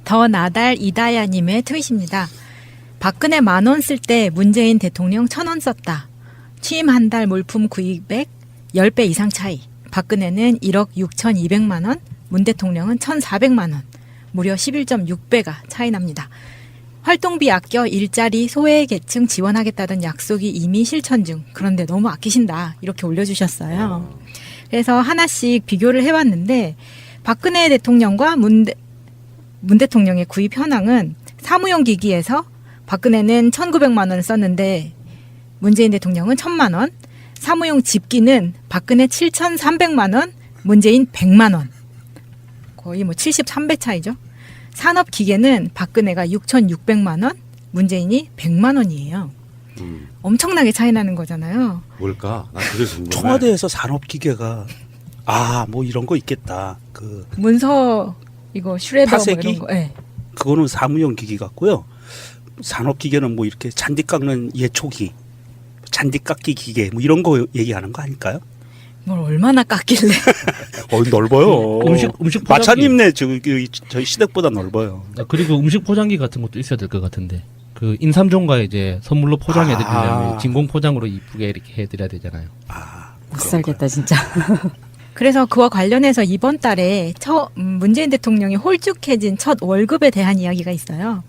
더 나달 이다야님의 트윗입니다. 박근혜 10,000원 쓸 때 문재인 대통령 1,000원 썼다. 취임 한 달 물품 구입액 10배 이상 차이. 박근혜는 1억 6,200만 원, 문 대통령은 1,400만 원. 무려 11.6배가 차이 납니다. 활동비 아껴 일자리 소외계층 지원하겠다던 약속이 이미 실천 중. 그런데 너무 아끼신다. 이렇게 올려주셨어요. 그래서 하나씩 비교를 해봤는데 박근혜 대통령과 문 대통령의 구입 현황은 사무용 기기에서 박근혜는 1,900만 원을 썼는데 문재인 대통령은 1,000만 원. 사무용 집기는 박근혜 7,300만 원, 문재인 100만 원. 거의 뭐 73배 차이죠. 산업기계는 박근혜가 6,600만 원, 문재인이 100만 원이에요. 엄청나게 차이 나는 거잖아요. 뭘까? 나 그게 궁금해. 청와대에서 산업기계가 뭐 이런 거 있겠다. 그 문서 이거 슈레더 파쇄기? 뭐 이런 거. 네. 그거는 사무용 기기 같고요. 산업기계는 뭐 이렇게 잔디 깎는 예초기, 잔디 깎기 기계 뭐 이런 거 얘기하는 거 아닐까요? 뭘 얼마나 깎길래. 넓어요. 음식 포장기. 마차님네 저희 시댁보다 넓어요. 그리고 음식 포장기 같은 것도 있어야 될 것 같은데. 그 인삼종과에 이제 선물로 포장해 드리려면 진공 포장으로 이쁘게 이렇게 해드려야 되잖아요. 못 살겠다 진짜. 그래서 그와 관련해서 이번 달에 문재인 대통령이 홀쭉해진 첫 월급에 대한 이야기가 있어요.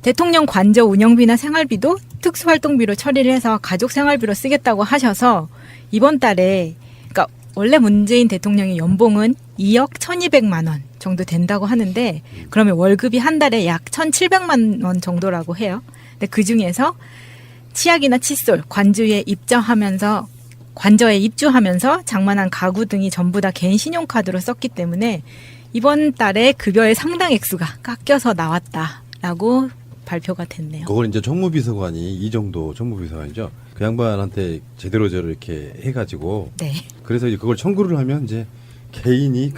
대통령 관저 운영비나 생활비도 특수활동비로 처리를 해서 가족 생활비로 쓰겠다고 하셔서 이번 달에, 그러니까 원래 문재인 대통령의 연봉은 2억 1,200만 원 정도 된다고 하는데 그러면 월급이 한 달에 약 1,700만 원 정도라고 해요. 근데 그 중에서 치약이나 칫솔, 관저에 입주하면서 장만한 가구 등이 전부 다 개인 신용카드로 썼기 때문에 이번 달에 급여의 상당 액수가 깎여서 나왔다라고 발표가 됐네요. 그걸 이제 정무비서관이 이정도 정무비서관이죠. 그 양반한테 제대로 이렇게 해가지고 네. 그래서 이제 그걸 청구를 하면 이제 개인이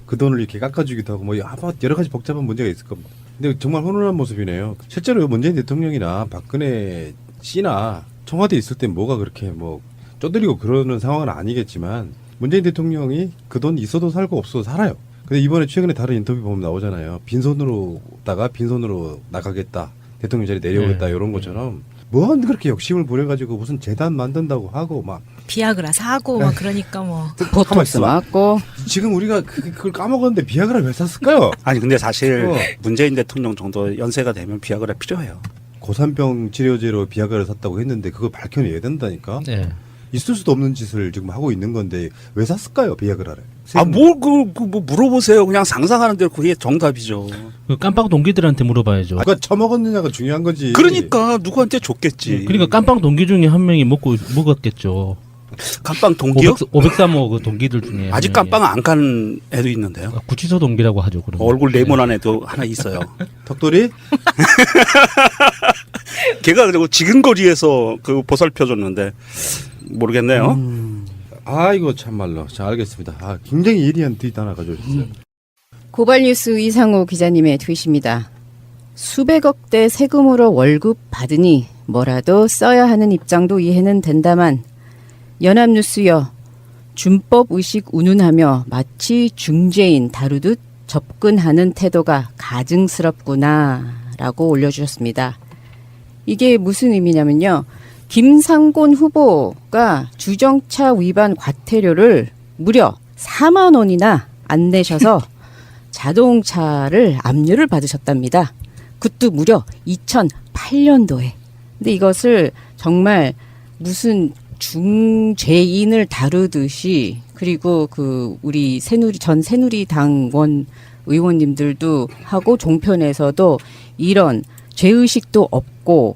그 돈을 이렇게 깎아주기도 하고 뭐 여러 가지 복잡한 문제가 있을 겁니다. 근데 정말 훈훈한 모습이네요. 실제로 문재인 대통령이나 박근혜 씨나 청와대에 있을 때 뭐가 그렇게 뭐 쪼드리고 그러는 상황은 아니겠지만 문재인 대통령이 그 돈 있어도 살고 없어도 살아요. 근데 이번에 최근에 다른 인터뷰 보면 나오잖아요. 빈손으로다가 빈손으로 나가겠다. 대통령 자리 내려오겠다. 이런 것처럼 뭔 그렇게 욕심을 부려가지고 무슨 재단 만든다고 하고 막 비아그라 사고 막 그러니까 뭐. 보톡스 맞고. 지금 우리가 그걸 까먹었는데 비아그라 왜 샀을까요? 아니 근데 사실 문재인 대통령 정도 연세가 되면 비아그라 필요해요. 고산병 치료제로 비아그라를 샀다고 했는데 그거 밝혀내야 된다니까. 네. 있을 수도 없는 짓을 지금 하고 있는 건데 왜 샀을까요 비아그라를? 뭐 물어보세요. 그냥 상상하는 대로 그게 정답이죠. 그 깜빵 동기들한테 물어봐야죠. 누가 처먹었느냐가 중요한 거지. 그러니까 누구한테 줬겠지. 그러니까 깜빵 동기 중에 한 명이 먹었겠죠. 깜빵 동기요? 503호 그 동기들 중에 아직 한 명이. 깜빵 안 간 애도 있는데요. 구치소 동기라고 하죠. 그런 얼굴 네모난 애도 하나 있어요. 턱돌이? 걔가 그리고 지근거리에서 그 보살펴줬는데 모르겠네요. 아이고 참말로. 자 알겠습니다. 굉장히 예리한 트윗 하나 가져오셨어요. 고발뉴스 이상호 기자님의 트윗입니다. 수백억대 세금으로 월급 받으니 뭐라도 써야 하는 입장도 이해는 된다만 연합뉴스여 준법 의식 운운하며 마치 중죄인 다루듯 접근하는 태도가 가증스럽구나 라고 올려주셨습니다. 이게 무슨 의미냐면요. 김상곤 후보가 주정차 위반 과태료를 무려 4만 원이나 안 내셔서 자동차를 압류를 받으셨답니다. 그것도 무려 2008년도에. 근데 이것을 정말 무슨 중죄인을 다루듯이 그리고 그 우리 전 새누리당원 의원님들도 하고 종편에서도 이런 죄의식도 없고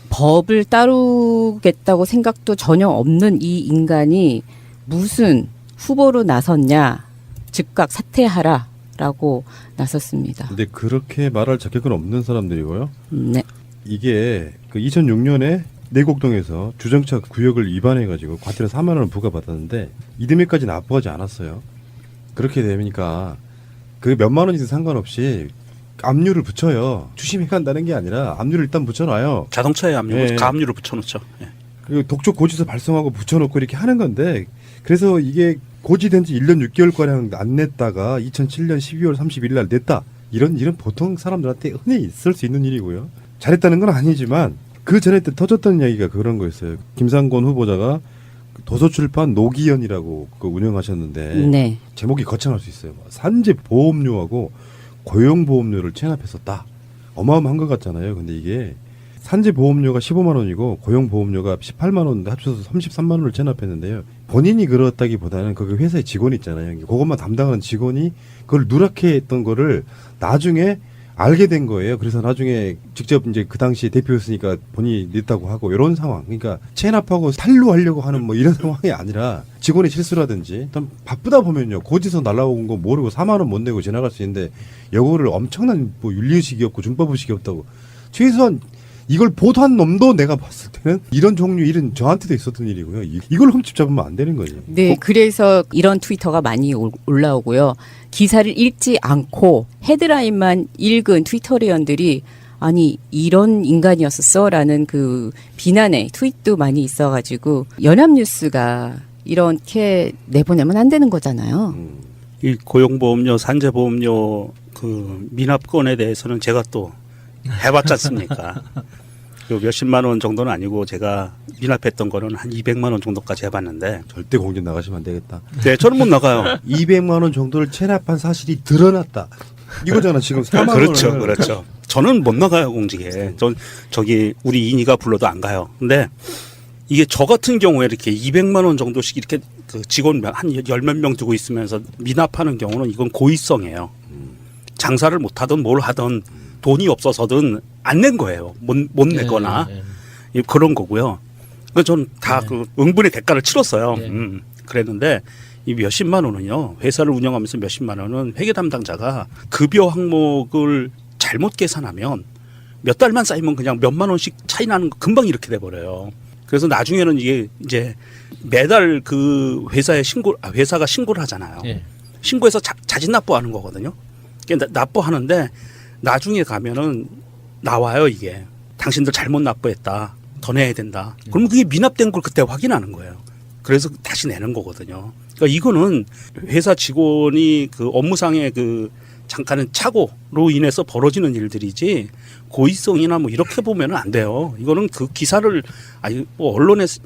법을 따르겠다고 생각도 전혀 없는 이 인간이 무슨 후보로 나섰냐 즉각 사퇴하라라고 나섰습니다. 근데 그렇게 말할 자격은 없는 사람들이고요. 네. 이게 그 2006년에 내곡동에서 주정차 구역을 위반해가지고 과태료 4만 원을 부과받았는데 이듬해까지 납부하지 않았어요. 그렇게 되니까 그 몇만 원이든 상관없이 압류를 붙여요. 추심해 간다는 게 아니라 압류를 일단 붙여놔요. 자동차에 예. 가압류를 붙여놓죠. 예. 그 독촉 고지서 발송하고 붙여놓고 이렇게 하는 건데 그래서 이게 고지된 지 1년 6개월가량 안 냈다가 2007년 12월 31일 날 냈다. 이런 일은 보통 사람들한테 흔히 있을 수 있는 일이고요. 잘했다는 건 아니지만 그 전에 때 터졌던 이야기가 그런 거였어요. 김상곤 후보자가 도서출판 노기현이라고 그 운영하셨는데 네. 제목이 거창할 수 있어요. 산재보험료하고 고용보험료를 체납했었다. 어마어마한 것 같잖아요. 근데 이게 산재보험료가 15만 원이고 고용보험료가 18만 원 합쳐서 33만 원을 체납했는데요. 본인이 그렇다기보다는 그 회사의 직원이 있잖아요. 그것만 담당하는 직원이 그걸 누락해 했던 거를 나중에 알게 된 거예요. 그래서 나중에 직접 이제 그 당시 대표였으니까 본인이 냈다고 하고 이런 상황. 그러니까 체납하고 탈루하려고 하는 뭐 이런 상황이 아니라 직원의 실수라든지 일단 바쁘다 보면요. 고지서 날라온 거 모르고 4만 원 못 내고 지나갈 수 있는데 요거를 엄청난 뭐 윤리의식이 없고 준법의식이 없다고 최소한 이걸 보도한 놈도 내가 봤을 때는 이런 종류 일은 저한테도 있었던 일이고요. 이걸 흠집 잡으면 안 되는 거죠. 네, 그래서 이런 트위터가 많이 올라오고요. 기사를 읽지 않고 헤드라인만 읽은 트위터리언들이 아니 이런 인간이었었어라는 그 비난의 트윗도 많이 있어가지고 연합뉴스가 이렇게 내보내면 안 되는 거잖아요. 이 고용보험료, 산재보험료 그 미납건에 대해서는 제가 또 해봤지 않습니까? 요 몇십만 원 정도는 아니고 제가 미납했던 거는 한 200만 원 정도까지 해봤는데 절대 공개 나가시면 안 되겠다. 네, 저는 못 나가요. 200만 원 정도를 체납한 사실이 드러났다. 이거잖아 지금 4만 그렇죠, 원을. 그렇죠. 저는 못 나가요 공직에. 전 저기 우리 인이가 불러도 안 가요. 근데 이게 저 같은 경우에 이렇게 200만 원 정도씩 이렇게 그 직원 한 10몇 명 두고 있으면서 미납하는 경우는 이건 고의성이에요. 장사를 못 하든 뭘 하든 돈이 없어서든 안 낸 거예요. 못 내거나 그런 거고요. 그래서 저는 다 그 응분의 대가를 치렀어요. 그랬는데 이 몇십만 원은요. 회사를 운영하면서 몇십만 원은 회계 담당자가 급여 항목을 잘못 계산하면 몇 달만 쌓이면 그냥 몇만 원씩 차이 나는 거 금방 이렇게 돼 버려요. 그래서 나중에는 이게 이제 매달 그 회사가 신고를 하잖아요. 신고해서 자진 납부하는 거거든요. 납부하는데 나중에 가면은 나와요 이게. 당신들 잘못 납부했다. 더 내야 된다. 그러면 그게 미납된 걸 그때 확인하는 거예요. 그래서 다시 내는 거거든요. 그러니까 이거는 회사 직원이 그 업무상의 그 잠깐은 착오로 인해서 벌어지는 일들이지 고의성이나 뭐 이렇게 보면은 안 돼요. 이거는 그 기사를 아니 뭐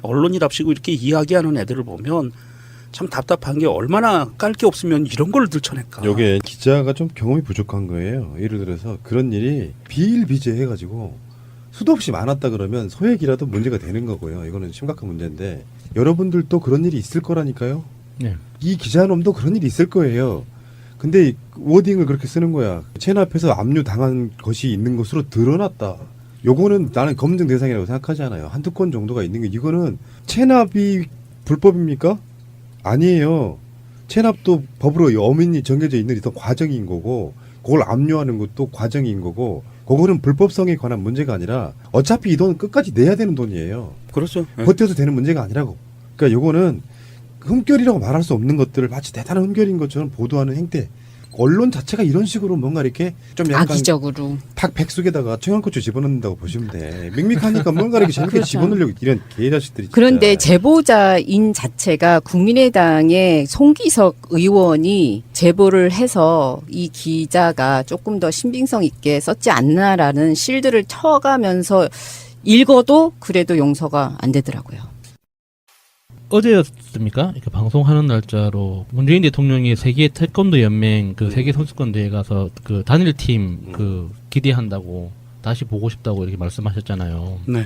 언론이랍시고 이렇게 이야기하는 애들을 보면 참 답답한 게 얼마나 깔 게 없으면 이런 걸 들춰낼까. 요게 기자가 좀 경험이 부족한 거예요. 예를 들어서 그런 일이 비일비재해가지고 수도 없이 많았다 그러면 소액이라도 문제가 되는 거고요. 이거는 심각한 문제인데 여러분들도 그런 일이 있을 거라니까요. 네. 이 기자놈도 그런 일이 있을 거예요. 근데 워딩을 그렇게 쓰는 거야. 체납해서 압류 당한 것이 있는 것으로 드러났다. 요거는 나는 검증 대상이라고 생각하지 않아요. 한두 건 정도가 있는 게 이거는 체납이 불법입니까? 아니에요. 체납도 법으로 엄연히 정해져 있는 어떤 과정인 거고 그걸 압류하는 것도 과정인 거고 그거는 불법성에 관한 문제가 아니라 어차피 이 돈은 끝까지 내야 되는 돈이에요. 그렇죠. 버텨도 되는 문제가 아니라고. 그러니까 요거는 흠결이라고 말할 수 없는 것들을 마치 대단한 흠결인 것처럼 보도하는 행태. 언론 자체가 이런 식으로 뭔가 이렇게 좀 약간 악의적으로 닭 백숙에다가 청양고추 집어넣는다고 보시면 돼. 밍밍하니까 뭔가 이렇게 재밌게 그렇죠. 집어넣으려고 이런 개자식들이. 진짜. 그런데 제보자인 자체가 국민의당의 송기석 의원이 제보를 해서 이 기자가 조금 더 신빙성 있게 썼지 않나라는 실드를 쳐가면서 읽어도 그래도 용서가 안 되더라고요. 어제였습니까? 이렇게 방송하는 날짜로 문재인 대통령이 세계 태권도 연맹 그 세계 선수권 대회 가서 그 단일팀 그 기대한다고 다시 보고 싶다고 이렇게 말씀하셨잖아요. 네.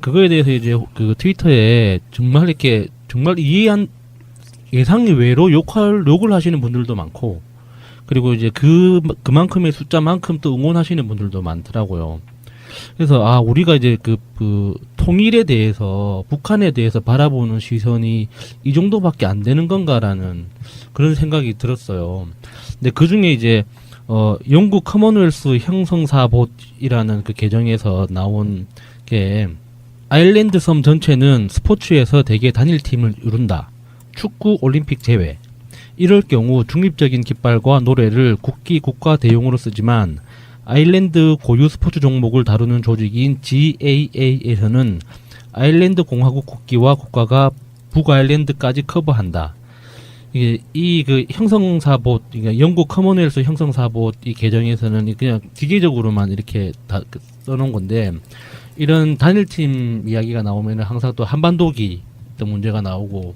그거에 대해서 이제 그 트위터에 정말 이렇게 정말 이해한 예상 외로 욕을 하시는 분들도 많고 그리고 이제 그만큼의 숫자만큼 또 응원하시는 분들도 많더라고요. 그래서 우리가 이제 그 통일에 대해서 북한에 대해서 바라보는 시선이 이 정도밖에 안 되는 건가라는 그런 생각이 들었어요. 근데 그 중에 이제 영국 커먼웰스 형성사봇이라는 그 계정에서 나온 게 아일랜드 섬 전체는 스포츠에서 대개 단일팀을 이룬다. 축구 올림픽 제외. 이럴 경우 중립적인 깃발과 노래를 국가 대용으로 쓰지만 아일랜드 고유 스포츠 종목을 다루는 조직인 GAA에서는 아일랜드 공화국 국기와 국가가 북아일랜드까지 커버한다. 이게 이 그 형성사봇, 그러니까 영국 커먼웰스 형성사봇 이 개정에서는 그냥 기계적으로만 이렇게 다 써놓은 건데, 이런 단일팀 이야기가 나오면 항상 또 한반도기 또 문제가 나오고,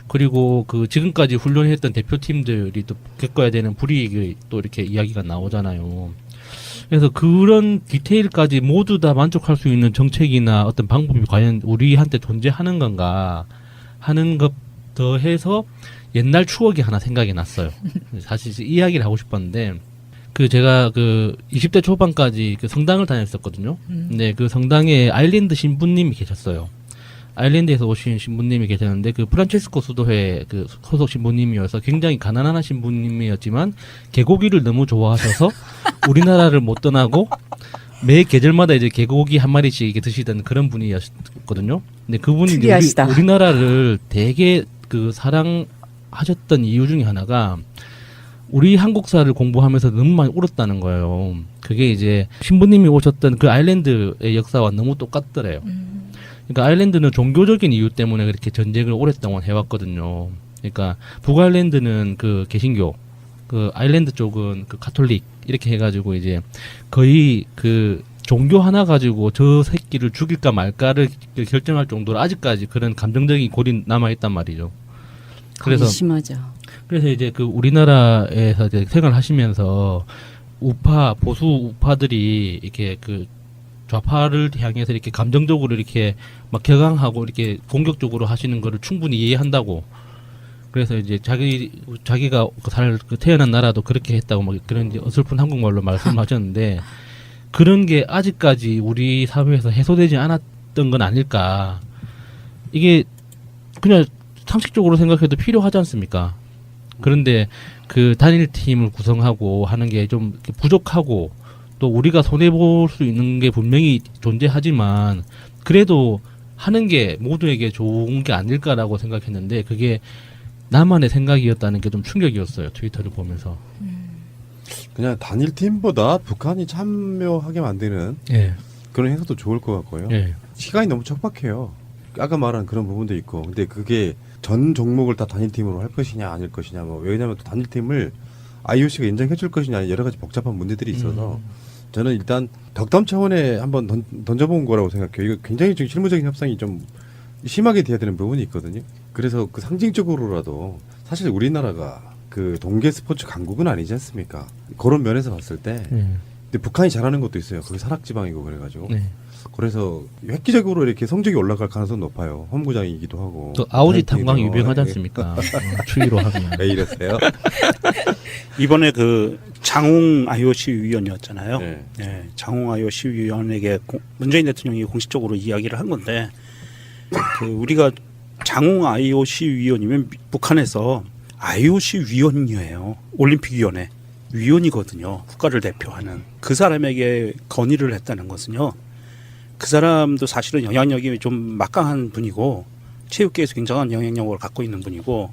그리고 그 지금까지 훈련했던 대표팀들이 또 겪어야 되는 불이익이 또 이렇게 이야기가 나오잖아요. 그래서 그런 디테일까지 모두 다 만족할 수 있는 정책이나 어떤 방법이 과연 우리한테 존재하는 건가 하는 것 더해서 옛날 추억이 하나 생각이 났어요. 사실 이 이야기를 하고 싶었는데, 그 제가 그 20대 초반까지 그 성당을 다녔었거든요. 근데 그 성당에 아일랜드 신부님이 계셨어요. 아일랜드에서 오신 신부님이 계셨는데, 그 프란체스코 수도회 그 소속 신부님이어서 굉장히 가난한 신부님이었지만 개고기를 너무 좋아하셔서 우리나라를 못 떠나고 매 계절마다 이제 개고기 한 마리씩 이렇게 드시던 그런 분이었거든요. 근데 그분이 이제 특이하시다. 우리나라를 되게 그 사랑하셨던 이유 중에 하나가 우리 한국사를 공부하면서 너무 많이 울었다는 거예요. 그게 이제 신부님이 오셨던 그 아일랜드의 역사와 너무 똑같더래요. 그러니까 아일랜드는 종교적인 이유 때문에 그렇게 전쟁을 오랫동안 해왔거든요. 그러니까 북아일랜드는 그 개신교, 그 아일랜드 쪽은 그 가톨릭 이렇게 해가지고 이제 거의 그 종교 하나 가지고 저 새끼를 죽일까 말까를 결정할 정도로 아직까지 그런 감정적인 골이 남아 있단 말이죠. 그래서 심하죠. 그래서 이제 그 우리나라에서 이제 생활하시면서 우파 보수 우파들이 이렇게 그 좌파를 향해서 이렇게 감정적으로 이렇게 막 격앙하고 이렇게 공격적으로 하시는 거를 충분히 이해한다고. 그래서 이제 자기가 태어난 나라도 그렇게 했다고 막 그런 이제 어설픈 한국말로 말씀하셨는데, 그런 게 아직까지 우리 사회에서 해소되지 않았던 건 아닐까. 이게 그냥 상식적으로 생각해도 필요하지 않습니까? 그런데 그 단일팀을 구성하고 하는 게 좀 부족하고, 또 우리가 손해볼 수 있는 게 분명히 존재하지만 그래도 하는 게 모두에게 좋은 게 아닐까라고 생각했는데, 그게 나만의 생각이었다는 게 좀 충격이었어요. 트위터를 보면서. 그냥 단일팀보다 북한이 참여하게 만드는 예. 그런 행사도 좋을 것 같고요. 예. 시간이 너무 척박해요. 아까 말한 그런 부분도 있고, 근데 그게 전 종목을 다 단일팀으로 할 것이냐 아닐 것이냐, 뭐 왜냐하면 또 단일팀을 IOC가 인정해 줄 것이냐, 여러 가지 복잡한 문제들이 있어서 저는 일단 덕담 차원에 한번 던져본 거라고 생각해요. 이거 굉장히 지금 실무적인 협상이 좀 심하게 돼야 되는 부분이 있거든요. 그래서 그 상징적으로라도 사실 우리나라가 그 동계 스포츠 강국은 아니지 않습니까? 그런 면에서 봤을 때, 근데 북한이 잘하는 것도 있어요. 그게 산악지방이고 그래가지고. 네. 그래서 획기적으로 이렇게 성적이 올라갈 가능성이 높아요. 홈구장이기도 하고. 또 아우지 탄광 다이어트도 유명하지 하고. 않습니까? 추위로 하면. 왜 이러세요? 이번에 그 장웅 IOC 위원이었잖아요. 네. 네, 장웅 IOC 위원에게 문재인 대통령이 공식적으로 이야기를 한 건데, 그 우리가 장웅 IOC 위원이면 북한에서 IOC 위원이에요. 올림픽위원회 위원이거든요. 국가를 대표하는. 그 사람에게 건의를 했다는 것은요, 그 사람도 사실은 영향력이 좀 막강한 분이고 체육계에서 굉장한 영향력을 갖고 있는 분이고,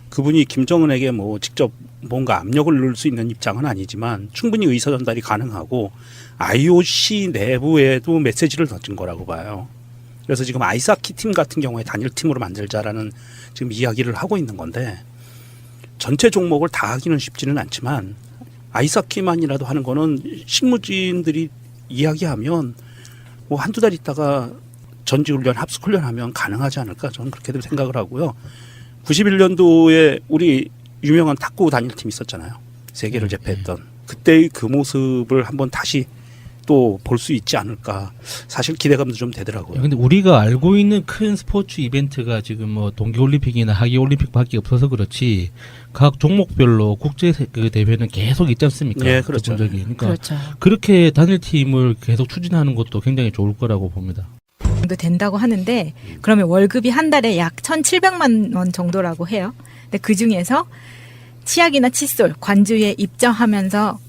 그분이 김정은에게 뭐 직접 뭔가 압력을 넣을 수 있는 입장은 아니지만 충분히 의사 전달이 가능하고 IOC 내부에도 메시지를 던진 거라고 봐요. 그래서 지금 아이스하키 팀 같은 경우에 단일 팀으로 만들자라는 지금 이야기를 하고 있는 건데, 전체 종목을 다 하기는 쉽지는 않지만 아이스하키만이라도 하는 거는 실무진들이 이야기하면 뭐 한두 달 있다가 전지훈련, 합숙훈련하면 가능하지 않을까, 저는 그렇게들 생각을 하고요. 91년도에 우리 유명한 탁구 단일팀 있었잖아요. 세계를 제패했던. 그때의 그 모습을 한번 다시 또 볼 수 있지 않을까. 사실 기대감도 좀 되더라고요. 근데 우리가 알고 있는 큰 스포츠 이벤트가 지금 뭐 동계올림픽이나 하계올림픽밖에 없어서 그렇지, 각 종목별로 국제 그 대회는 계속 있지 않습니까? 네, 그렇죠. 기본적인. 그러니까 그렇죠. 그렇게 단일팀을 계속 추진하는 것도 굉장히 좋을 거라고 봅니다. 정도 된다고 하는데, 그러면 월급이 한 달에 약 1,700만 원 정도라고 해요. 근데 그 중에서 치약이나 칫솔, 관저에 입주하면서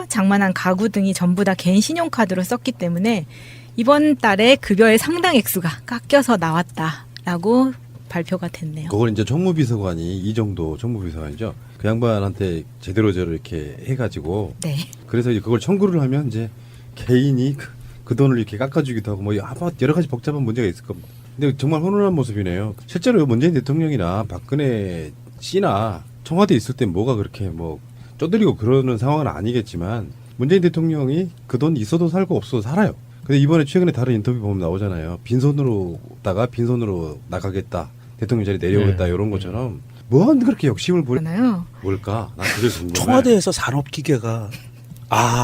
장만한 가구 등이 전부 다 개인 신용카드로 썼기 때문에 이번 달에 급여의 상당 액수가 깎여서 나왔다라고 발표가 됐네요. 그걸 이제 정무비서관이, 이정도 정무비서관이죠. 그 양반한테 제대로 이렇게 해가지고, 네. 그래서 이제 그걸 청구를 하면 이제 개인이 그 돈을 이렇게 깎아주기도 하고 뭐 여러 가지 복잡한 문제가 있을 겁니다. 근데 정말 훈훈한 모습이네요. 실제로 문재인 대통령이나 박근혜 씨나 청와대에 있을 때 뭐가 그렇게 뭐 쪼들리고 그러는 상황은 아니겠지만 문재인 대통령이 그 돈 있어도 살고 없어도 살아요. 근데 이번에 최근에 다른 인터뷰 보면 나오잖아요. 빈손으로다가 빈손으로 나가겠다. 대통령 자리 내려오겠다. 네. 이런 것처럼 뭐한 그렇게 욕심을 부려 그러나요? 뭘까? 난 그게 궁금해. 청와대에서 산업기계가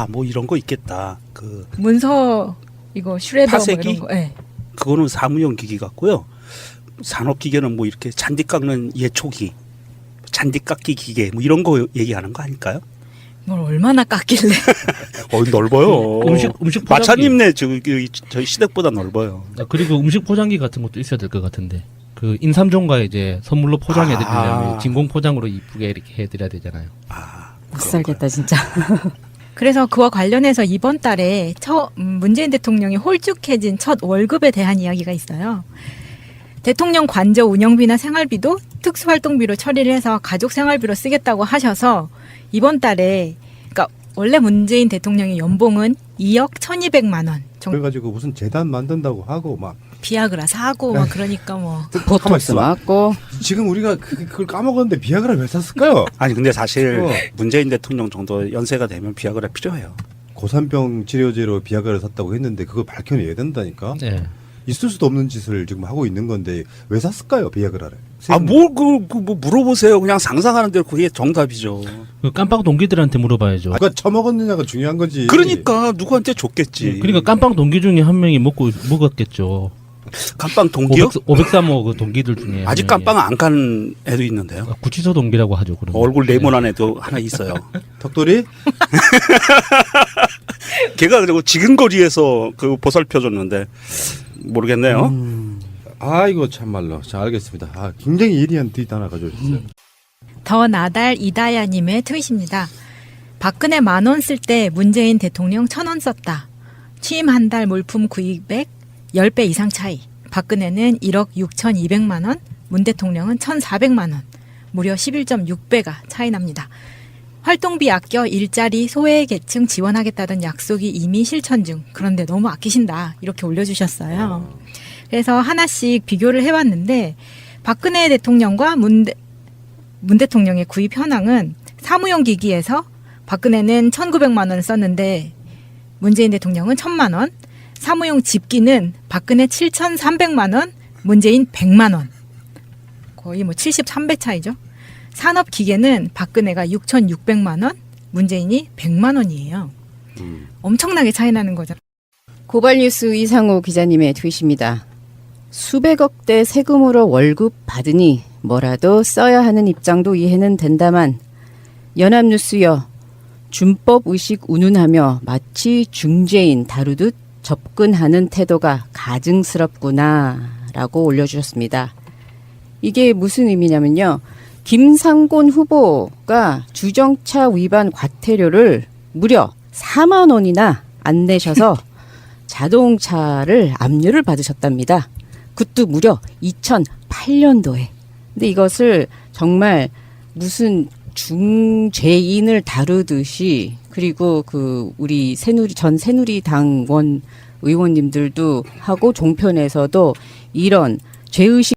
뭐 이런 거 있겠다. 그 문서 이거 슈레더 뭐 파쇄기? 이런 거. 예. 그거는 사무용 기기 같고요. 산업기계는 뭐 이렇게 잔디 깎는 예초기, 잔디 깎기 기계 뭐 이런 거 얘기하는 거 아닐까요? 뭘 얼마나 깎길래? 넓어요. 음식 포장기. 마차님네 저희 시댁보다 넓어요. 그리고 음식 포장기 같은 것도 있어야 될 것 같은데. 그 인삼종과 이제 선물로 포장해드리려면 진공 포장으로 이쁘게 이렇게 해드려야 되잖아요. 못 살겠다 진짜. 그래서 그와 관련해서 이번 달에 문재인 대통령이 홀쭉해진 첫 월급에 대한 이야기가 있어요. 대통령 관저 운영비나 생활비도 특수활동비로 처리를 해서 가족 생활비로 쓰겠다고 하셔서 이번 달에 그러니까 원래 문재인 대통령의 연봉은 2억 1,200만 원 정도 그래가지고 무슨 재단 만든다고 하고 막 비아그라 사고 막 그러니까 뭐 보톡스 맞고 지금 우리가 그걸 까먹었는데 비아그라 왜 샀을까요? 아니 근데 사실 어. 문재인 대통령 정도 연세가 되면 비아그라 필요해요. 고산병 치료제로 비아그라를 샀다고 했는데 그걸 밝혀내야 된다니까. 네. 있을 수도 없는 짓을 지금 하고 있는 건데 왜 샀을까요 비아그라를? 뭐 물어보세요. 그냥 상상하는 대로 그게 정답이죠. 그 깜빵 동기들한테 물어봐야죠. 누가 처먹었느냐가 중요한 거지. 그러니까 누구한테 줬겠지. 그러니까 깜빵 동기 중에 한 명이 먹었겠죠. 깜빵 동기요? 503호 그 동기들 중에 한 아직 명이. 깜빵 안 간 애도 있는데요. 구치소 동기라고 하죠. 그러면. 얼굴 네모난 애도 하나 있어요. 턱돌이? 걔가 그리고 지근거리에서 그 보살펴줬는데 모르겠네요. 아이고 참말로. 자 알겠습니다. 굉장히 예리한 트윗 하나 가져오셨어요. 더 나달 이다야님의 트윗입니다. 박근혜 10,000원 쓸 때 문재인 대통령 1,000원 썼다. 취임 한 달 물품 구입액 10배 이상 차이. 박근혜는 1억 6,200만 원, 문 대통령은 1,400만 원. 무려 11.6배가 차이 납니다. 활동비 아껴 일자리 소외계층 지원하겠다던 약속이 이미 실천 중. 그런데 너무 아끼신다. 이렇게 올려주셨어요. 그래서 하나씩 비교를 해봤는데 박근혜 대통령과 문 대통령의 구입 현황은 사무용 기기에서 박근혜는 1,900만 원을 썼는데 문재인 대통령은 1,000만 원. 사무용 집기는 박근혜 7,300만 원, 문재인 100만 원. 거의 뭐 73배 차이죠. 산업 기계는 박근혜가 6,600만 원, 문재인이 100만 원이에요. 엄청나게 차이 나는 거죠. 고발뉴스 이상호 기자님의 트윗입니다. 수백억대 세금으로 월급 받으니 뭐라도 써야 하는 입장도 이해는 된다만 연합뉴스여 준법의식 운운하며 마치 중죄인 다루듯 접근하는 태도가 가증스럽구나 라고 올려주셨습니다. 이게 무슨 의미냐면요. 김상곤 후보가 주정차 위반 과태료를 무려 4만 원이나 안 내셔서 자동차를 압류를 받으셨답니다. 그것도 무려 2008년도에. 근데 이것을 정말 무슨 중죄인을 다루듯이 그리고 그 우리 전 새누리당원 의원님들도 하고 종편에서도 이런 죄의식